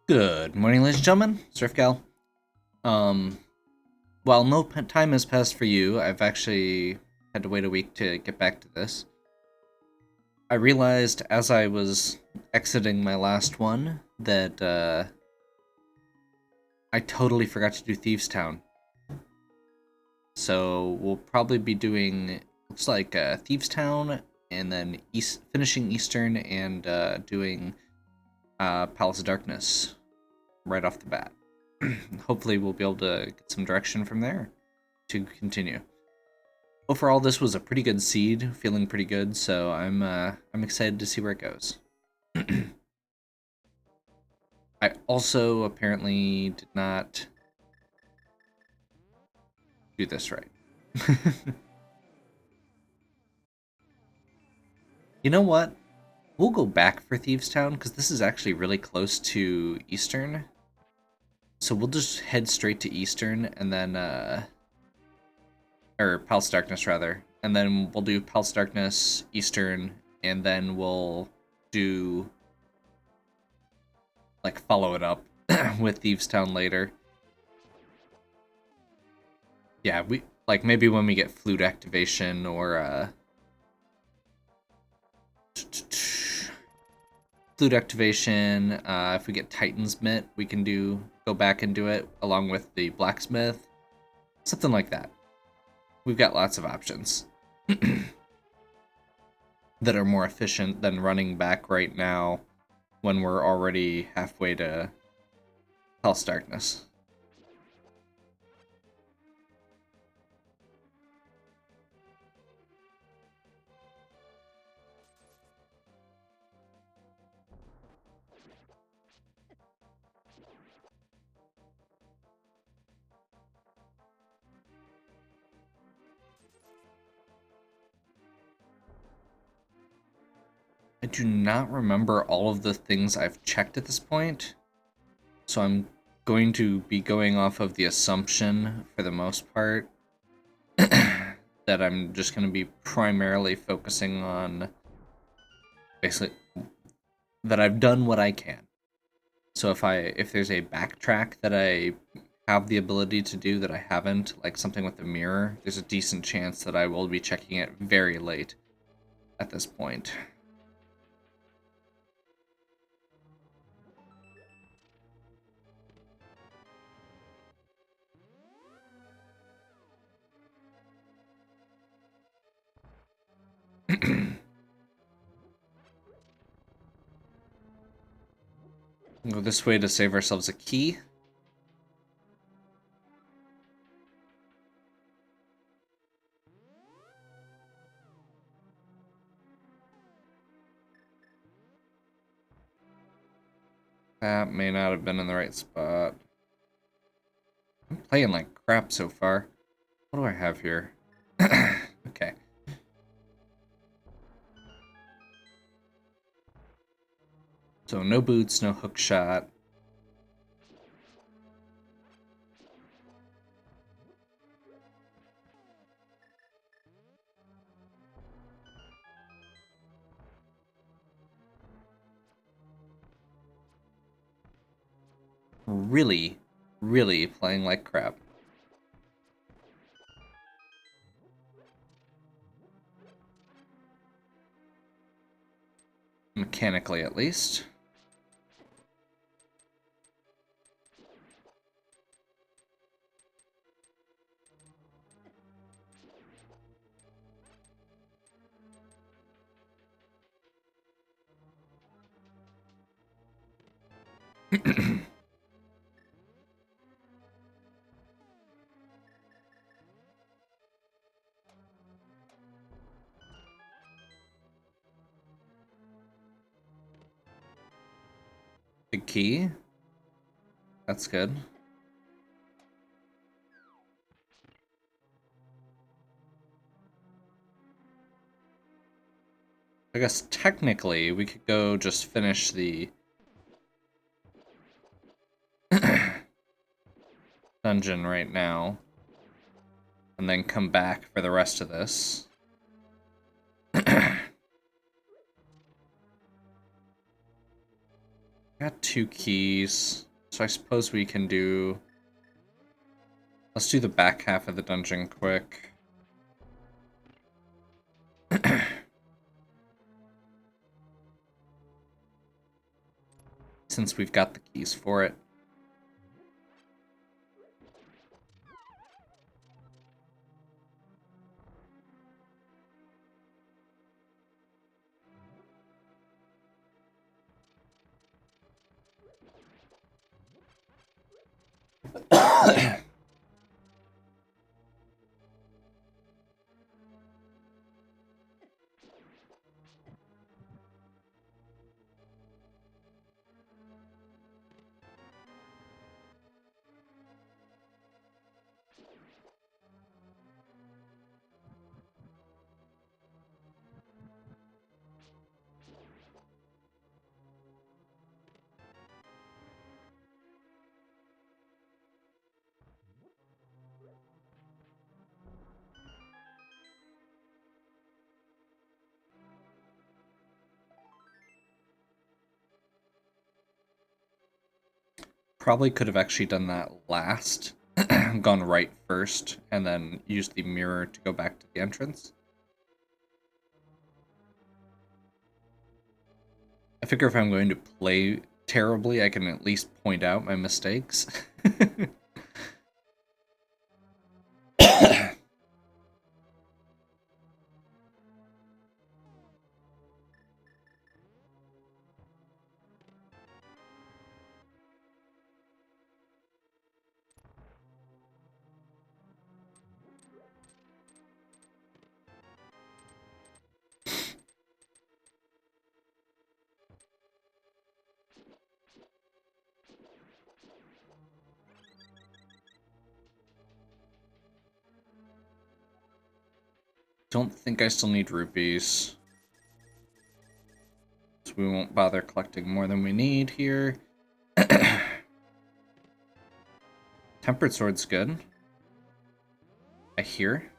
Good morning, ladies and gentlemen. Surfgal. Um, while no time has passed for you, I've actually had to wait a week to get back to this. I realized as I was exiting my last one that I totally forgot to do Thieves Town. So we'll probably be doing, looks like Thieves Town, and then finishing Eastern and doing Palace of Darkness right off the bat. Hopefully we'll be able to get some direction from there to continue. Overall, this was a pretty good seed, feeling pretty good, so I'm excited to see where it goes. I also apparently did not do this right. You know what? We'll go back for Thieves Town because this is actually really close to Eastern. So we'll just head straight to Eastern and then or Palace Darkness rather, and then we'll do Palace Darkness, Eastern, and then we'll do like follow it up with Thieves Town later. Yeah, we like maybe when we get flute activation or flute activation. If we get Titan's Mitt, we can go back and do it along with the blacksmith, something like that. We've got lots of options that are more efficient than running back right now when we're already halfway to Palace Darkness. I do not remember all of the things I've checked at this point, so I'm going to be going off of the assumption, for the most part, that I'm just going to be primarily focusing on, basically, that I've done what I can. So if there's a backtrack that I have the ability to do that I haven't, like something with the mirror, there's a decent chance that I will be checking it very late at this point. Go this way to save ourselves a key. That may not have been in the right spot. I'm playing like crap so far. What do I have here? Okay. So no boots, no hook shot. Really, really playing like crap. Mechanically, at least. Big key. That's good. I guess technically we could go just finish the dungeon right now and then come back for the rest of this. Got 2 keys, so I suppose we can do... Let's do the back half of the dungeon quick. Since we've got the keys for it. Probably could have actually done that last, gone right first, and then used the mirror to go back to the entrance. I figure if I'm going to play terribly, I can at least point out my mistakes. Don't think I still need rupees. So we won't bother collecting more than we need here. Tempered sword's good. I hear.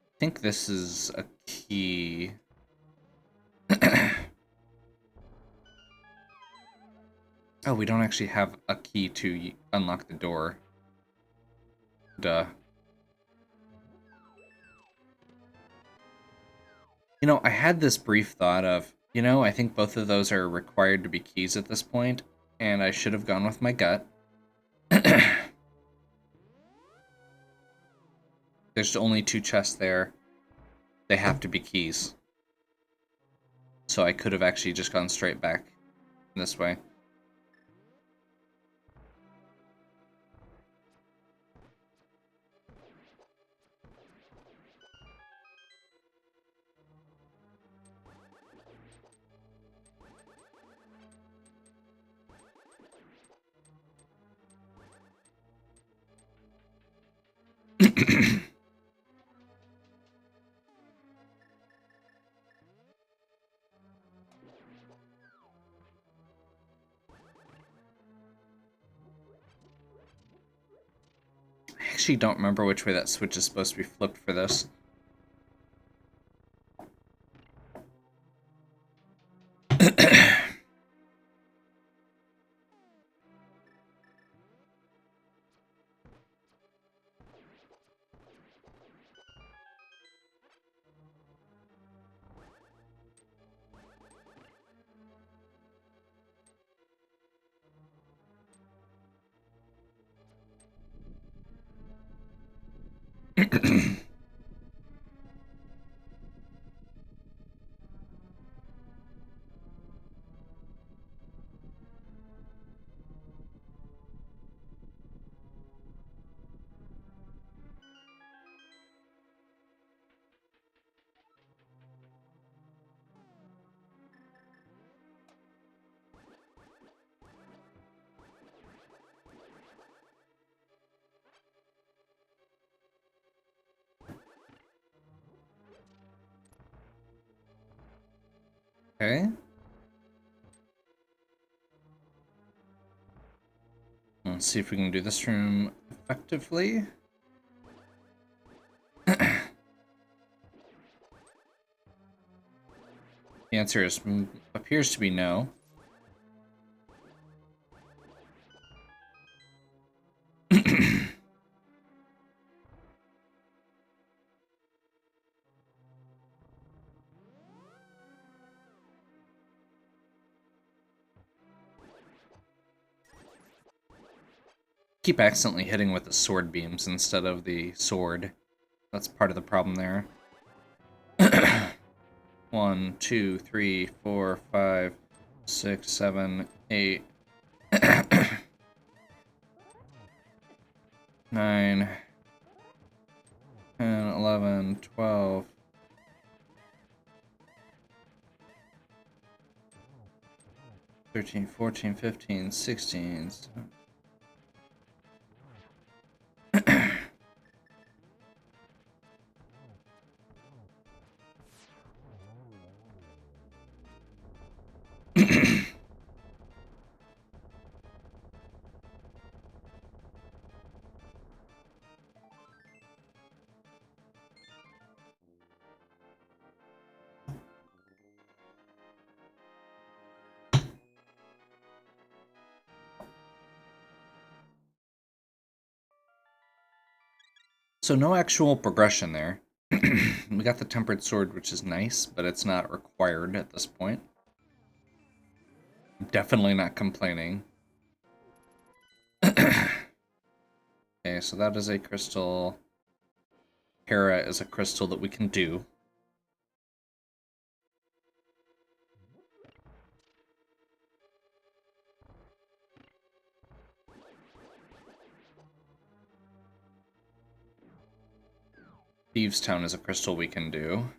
I think this is a key. Oh, we don't actually have a key to unlock the door. Duh. You know, I had this brief thought of, you know, I think both of those are required to be keys at this point, and I should have gone with my gut. There's only 2 chests there. They have to be keys. So I could have actually just gone straight back this way. I actually don't remember which way that switch is supposed to be flipped for this. Okay. Let's see if we can do this room effectively. The answer is appears to be no. Keep accidentally hitting with the sword beams instead of the sword. That's part of the problem there. 1, 2, 3, 4, 5, 6, 7, 8, 9, 10, 11, 12, 13, 14, 15, 16. So no actual progression there. We got the tempered sword, which is nice, but it's not required at this point. Definitely not complaining. Okay, so that is a crystal. Hera is a crystal that we can do. Thieves Town is a crystal we can do.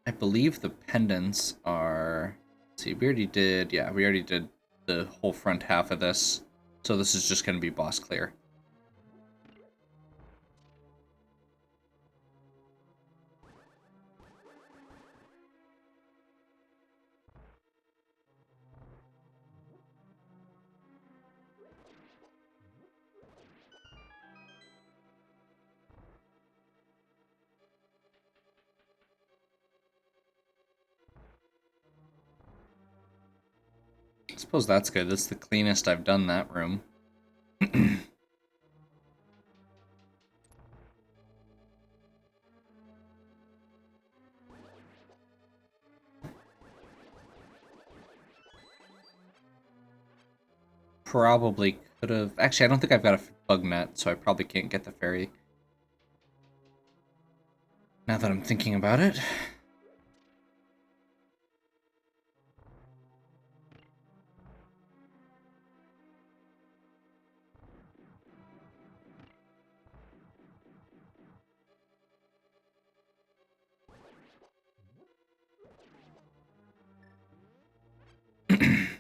I believe the pendants are... Let's see, we already did... Yeah, we already did the whole front half of this. So this is just going to be boss clear. I suppose that's good. That's the cleanest I've done that room. Probably could have... Actually, I don't think I've got a bug net, so I probably can't get the fairy. Now that I'm thinking about it.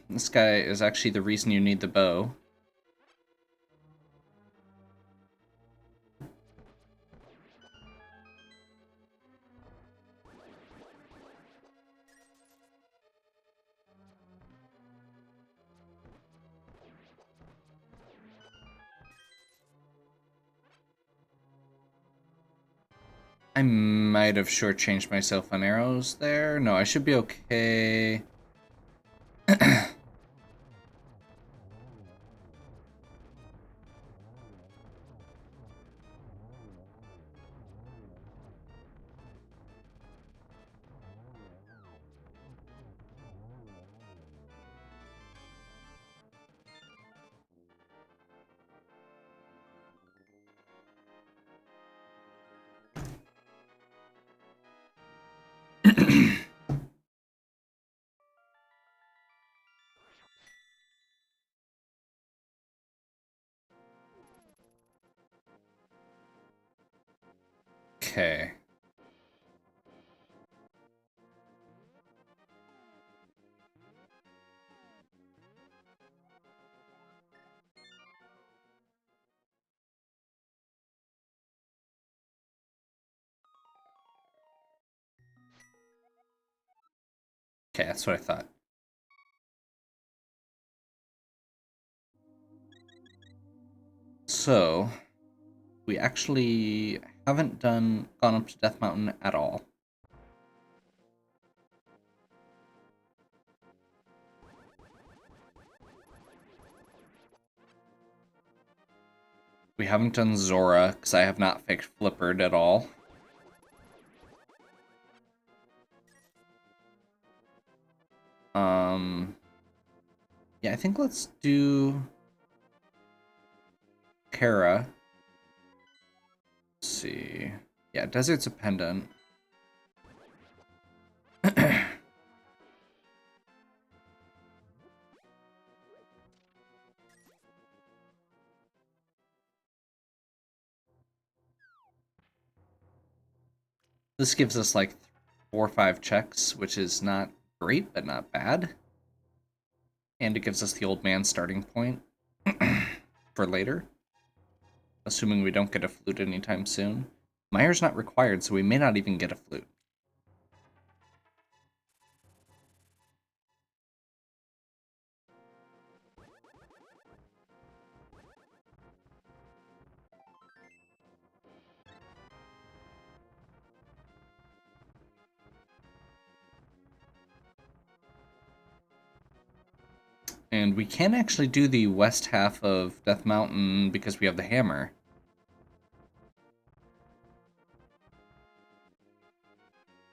This guy is actually the reason you need the bow. I might have shortchanged myself on arrows there. No, I should be okay. Okay. Okay, that's what I thought. So, we actually haven't gone up to Death Mountain at all. We haven't done Zora, because I have not faked Flippered at all. Yeah, I think let's do Kara. Let's see. Yeah, Desert's a pendant. This gives us like 4 or 5 checks, which is not great, but not bad. And it gives us the old man starting point for later, assuming we don't get a flute anytime soon. Meyer's not required, so we may not even get a flute. And we can actually do the west half of Death Mountain because we have the hammer.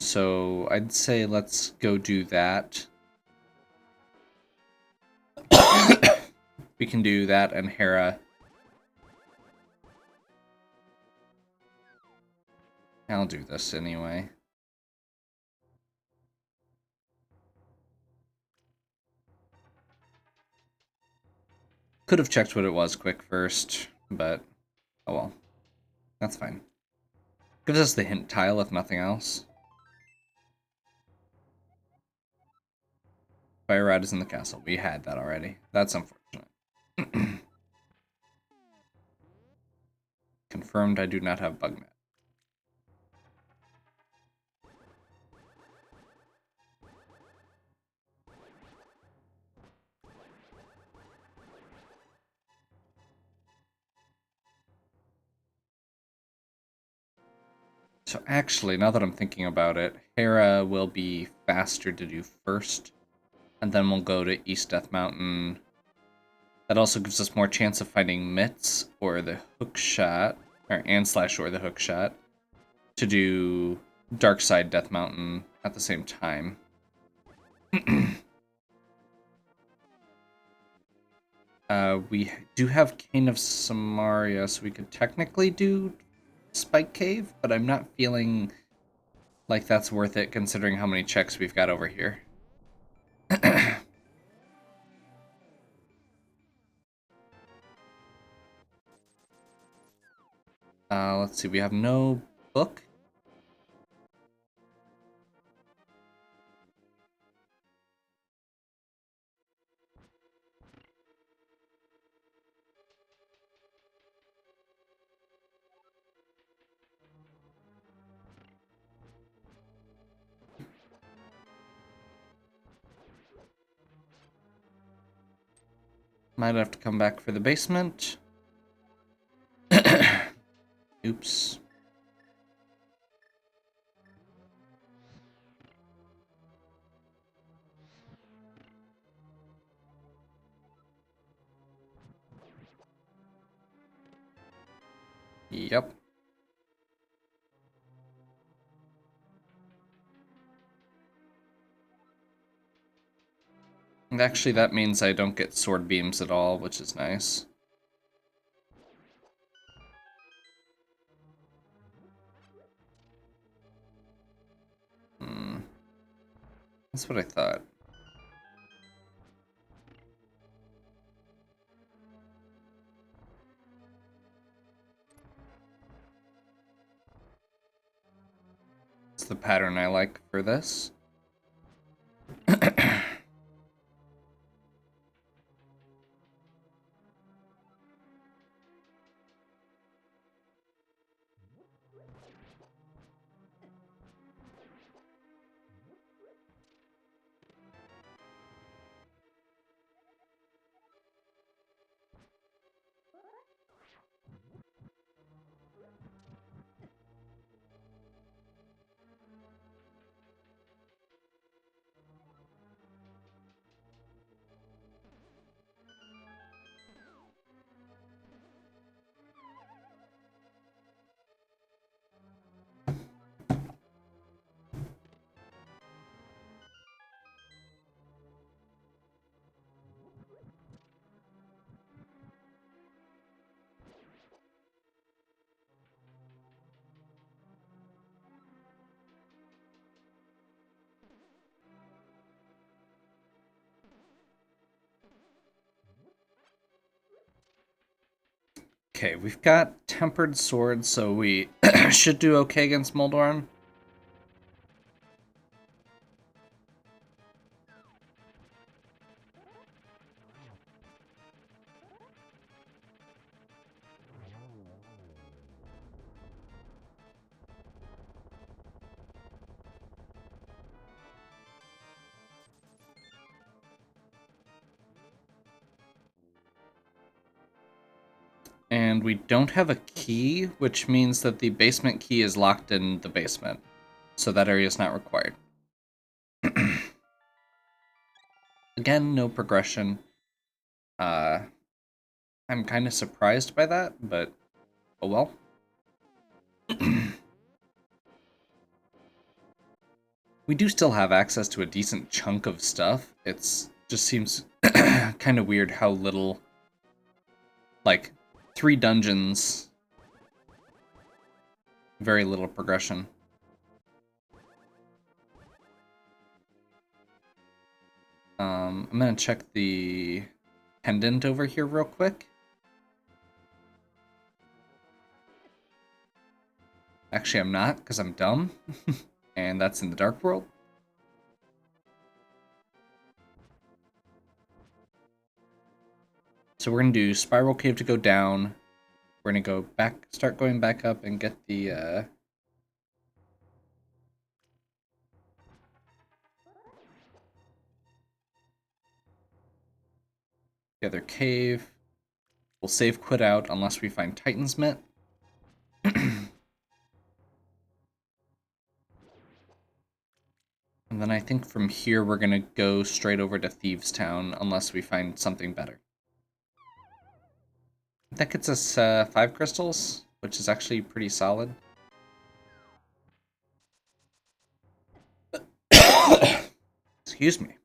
So I'd say let's go do that. We can do that and Hera. I'll do this anyway. Could have checked what it was quick first, but oh well. That's fine. Gives us the hint tile if nothing else. Fire Rod is in the castle. We had that already. That's unfortunate. Confirmed I do not have Bugnet. So actually, now that I'm thinking about it, Hera will be faster to do first, and then we'll go to East Death Mountain. That also gives us more chance of finding Mitts or the hook shot, or or the hook shot, to do Dark Side Death Mountain at the same time. We do have Cane of Samaria, so we could technically do Spike Cave, but I'm not feeling like that's worth it considering how many checks we've got over here. Let's see, we have no book. Might have to come back for the basement. Oops. Yep. And actually, that means I don't get sword beams at all, which is nice. That's what I thought. It's the pattern I like for this. Okay, we've got Tempered Sword, so we should do okay against Moldorm. And we don't have a key, which means that the basement key is locked in the basement. So that area is not required. Again, no progression. I'm kind of surprised by that, but oh well. We do still have access to a decent chunk of stuff. It's just seems kind of weird how little, like, 3 dungeons, very little progression. I'm gonna check the pendant over here real quick. Actually, I'm not, because I'm dumb. And that's in the Dark World. So we're going to do Spiral Cave to go down. We're going to go back, start going back up and get the other cave. We'll save quit out unless we find Titan's Mitt. And then I think from here we're going to go straight over to Thieves Town unless we find something better. That gets us 5 crystals, which is actually pretty solid. Excuse me.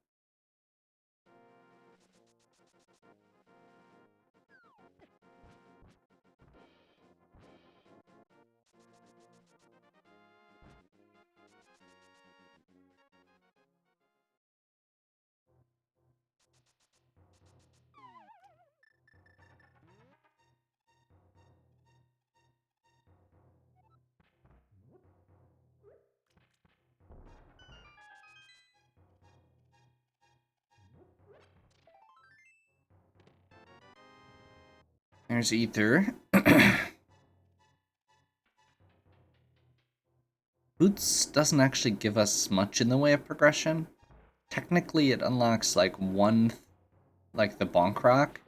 There's Ether. Boots doesn't actually give us much in the way of progression. Technically, it unlocks like like the Bonk Rock,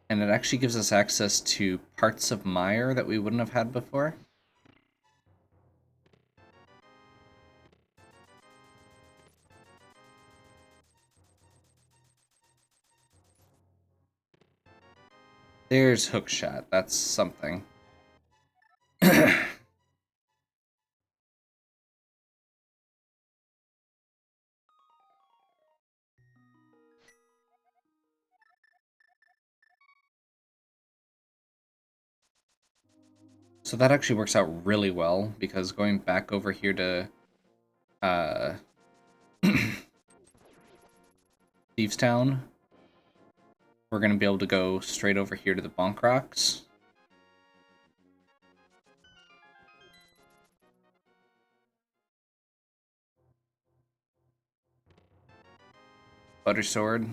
and it actually gives us access to parts of Mire that we wouldn't have had before. There's Hookshot. That's something. So that actually works out really well, because going back over here to Thieves Town, we're going to be able to go straight over here to the Bonk Rocks. Butter Sword.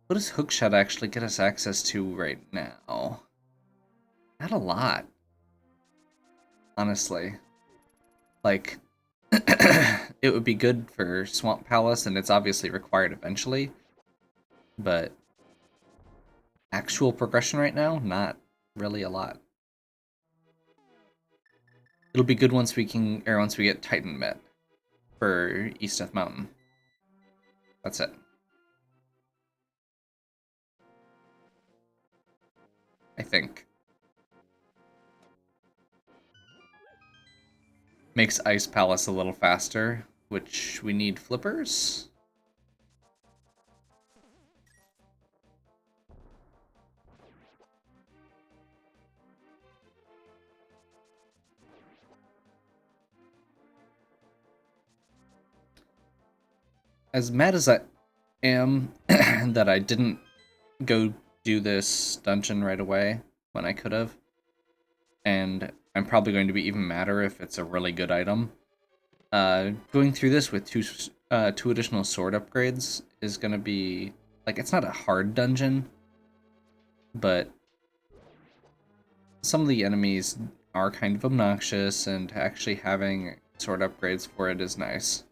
What does Hookshot actually get us access to right now? Not a lot. Honestly. Like, it would be good for Swamp Palace, and it's obviously required eventually. But actual progression right now, not really a lot. It'll be good once we get Titan Mitt for East Death Mountain. That's it. I think. Makes Ice Palace a little faster, which we need flippers. as mad as I am that I didn't go do this dungeon right away when I could have, and I'm probably going to be even madder if it's a really good item. Going through this with two additional sword upgrades is going to be like, it's not a hard dungeon, but some of the enemies are kind of obnoxious, and actually having sword upgrades for it is nice.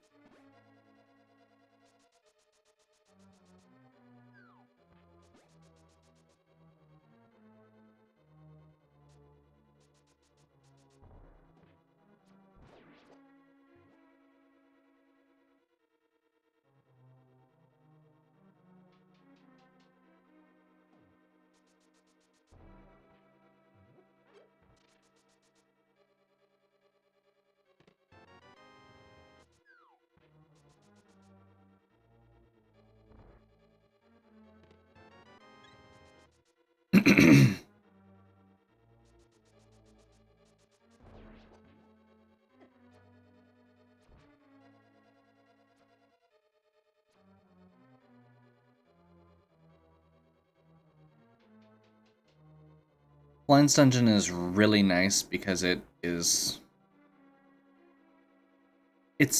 Blind's Dungeon is really nice because it's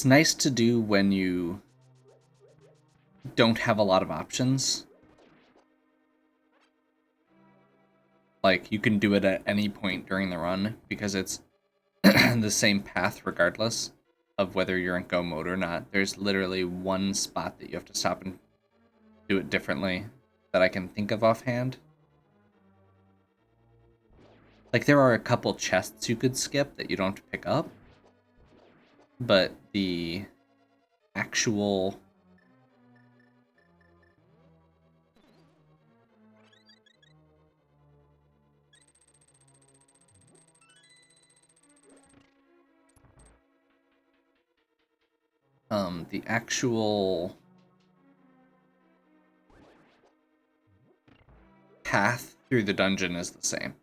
nice to do when you don't have a lot of options. Like, you can do it at any point during the run because it's the same path regardless of whether you're in go mode or not. There's literally one spot that you have to stop and do it differently that I can think of offhand. Like, there are a couple chests you could skip that you don't have to pick up, but the actual the actual path through the dungeon is the same.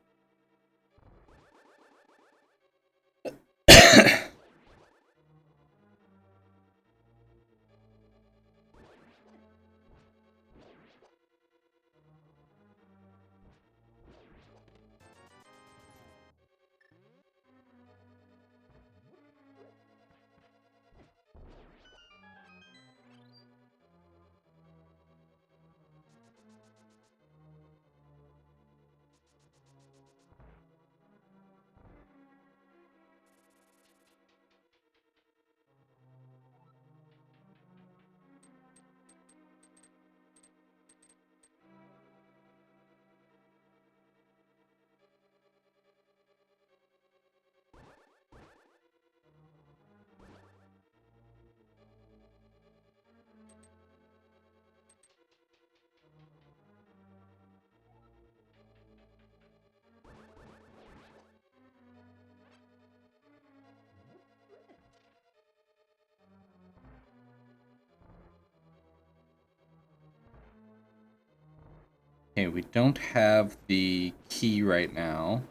Okay, we don't have the key right now.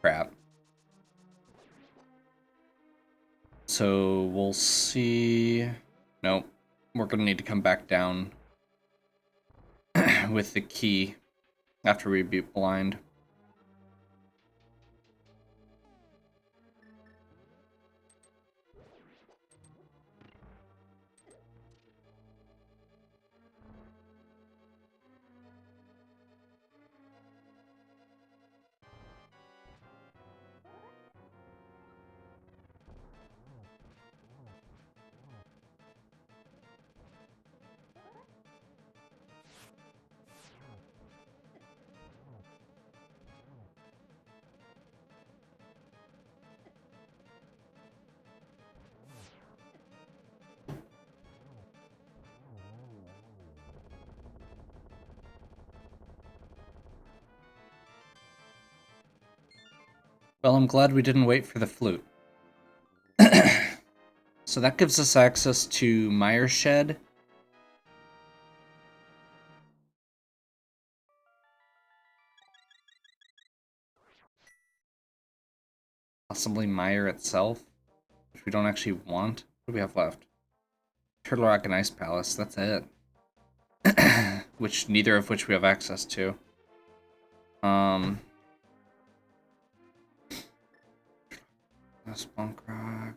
Crap. So we'll see. Nope. We're gonna need to come back down with the key after we beat blind. Well, I'm glad we didn't wait for the flute. So that gives us access to Meyer Shed. Possibly Meyer itself. which we don't actually want. What do we have left? Turtle Rock and Ice Palace, that's it. Neither of which we have access to. Spunk Rock.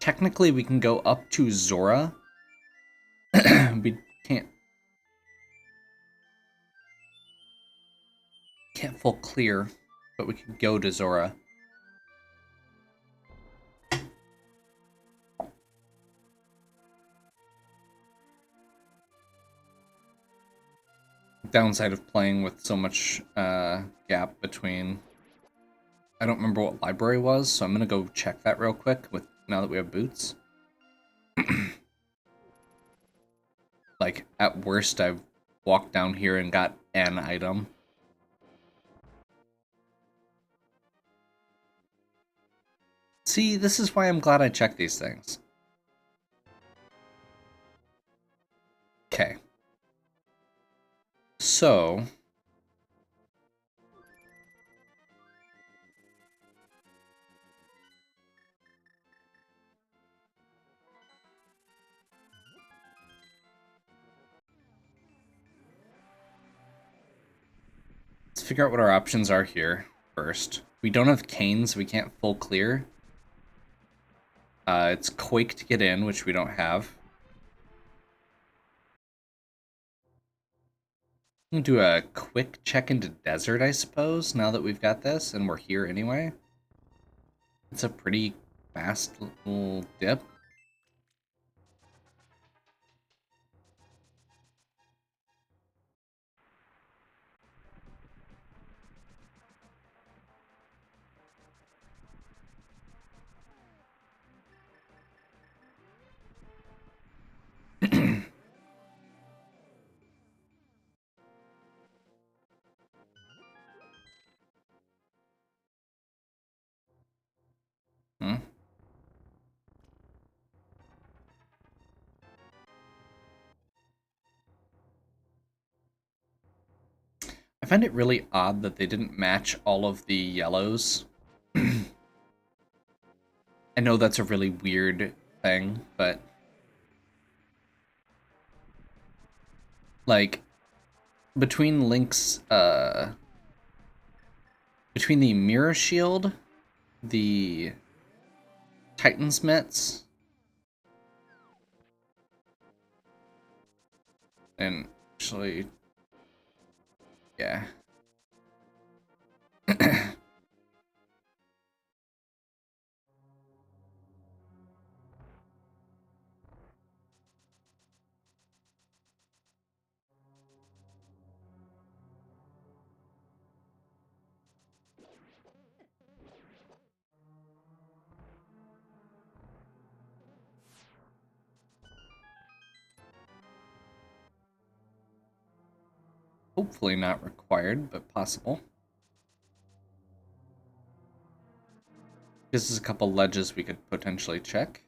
Technically, we can go up to Zora. We can't full clear, but we can go to Zora. Downside of playing with so much gap between. I don't remember what library was, so I'm gonna go check that real quick with now that we have boots. Like, at worst, I've walked down here and got an item. See, this is why I'm glad I checked these things. Okay. So... let's figure out what our options are here first. We don't have canes, so we can't full clear. It's Quake to get in, which we don't have. I'm gonna do a quick check into Desert, I suppose, now that we've got this, and we're here anyway. It's a pretty fast little dip. Hmm? I find it really odd that they didn't match all of the yellows. I know that's a really weird thing, but... like, between Link's, between the Mirror Shield, the Titan's Mitts, and actually... yeah. Hopefully not required, but possible. This is a couple ledges we could potentially check.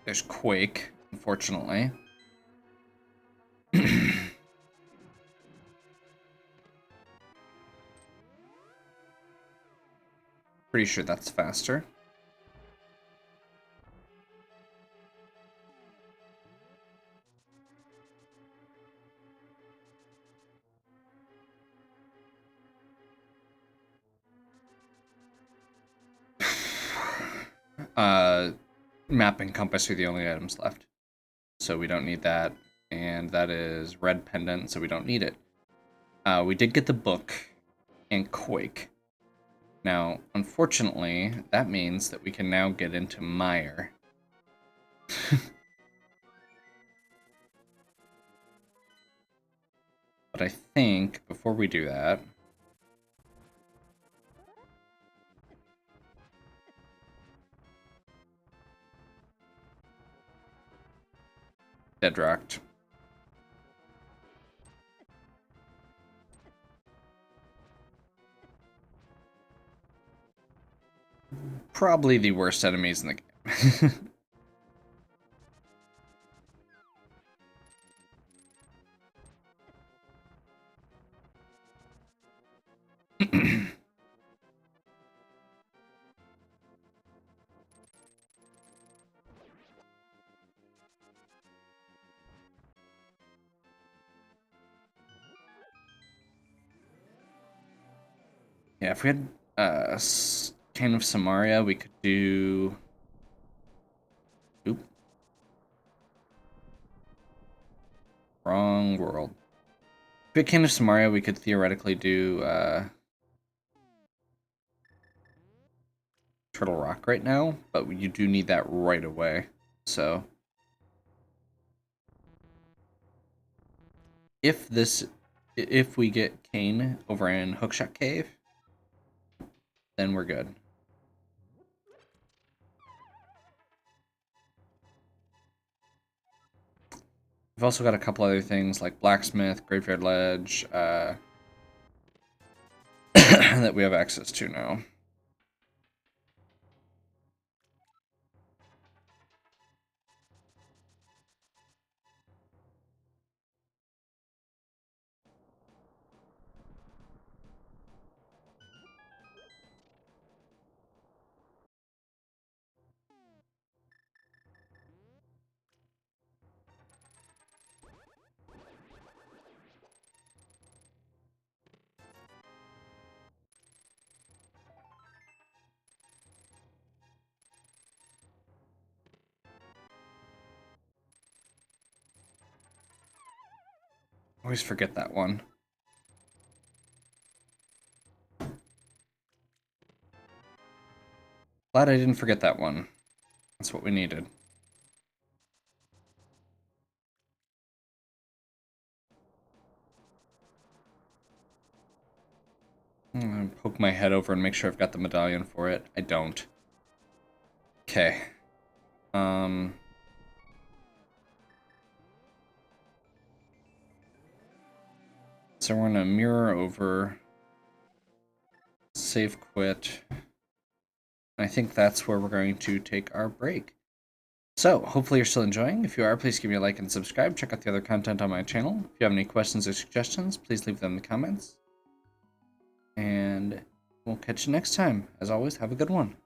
There's Quake, unfortunately. Pretty sure that's faster. Map and compass are the only items left. So we don't need that. And that is red pendant, so we don't need it. We did get the book and Quake. Now, unfortunately, that means that we can now get into Mire. But I think before we do that, deadrocked. Probably the worst enemies in the game. Yeah, if we had Cane of Samaria, we could do. Oop. Wrong world. If we had Cane of Samaria, we could theoretically do Turtle Rock right now, but you do need that right away. So if we get Kane over in Hookshot Cave, then we're good. We've also got a couple other things like Blacksmith, Graveyard Ledge, that we have access to now. Always forget that one. Glad I didn't forget that one. That's what we needed. I'm gonna poke my head over and make sure I've got the medallion for it. I don't. Okay. So we're gonna mirror over, save quit. I think that's where we're going to take our break. So, hopefully you're still enjoying. If you are, please give me a like and subscribe. Check out the other content on my channel. If you have any questions or suggestions, please leave them in the comments. And we'll catch you next time. As always, have a good one.